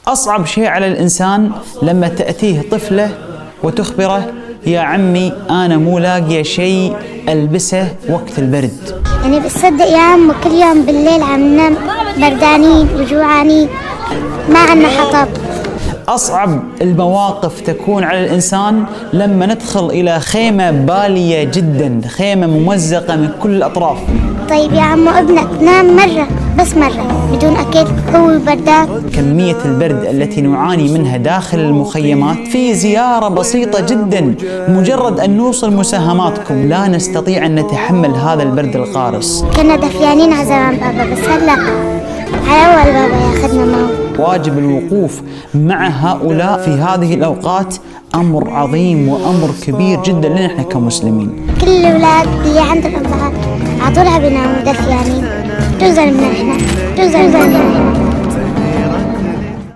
أصعب شيء على الإنسان لما تأتيه طفلة وتخبره: يا عمي أنا مو لاقية شيء ألبسه وقت البرد. يعني بتصدق يا عم كل يوم بالليل عم ننام بردانين وجوعانين، ما عنا حطب. أصعب المواقف تكون على الإنسان لما ندخل إلى خيمة بالية جدا، خيمة ممزقة من كل الأطراف. طيب يا عم ابنك نام مرة بس مرة بدون أكل هو بردان. كمية البرد التي نعاني منها داخل المخيمات في زيارة بسيطة جدا، مجرد أن نوصل مساهماتكم لا نستطيع أن نتحمل هذا البرد القارس. كنا دفيانين على زمان بابا، بس هلا على أول بابا ياخذنا معه. واجب الوقوف مع هؤلاء في هذه الأوقات أمر عظيم وأمر كبير جدا لنا احنا كمسلمين. كل الأولاد اللي عند الأبهات عطولها بيناموا دفيانين، جزء منا احنا، جزء منا.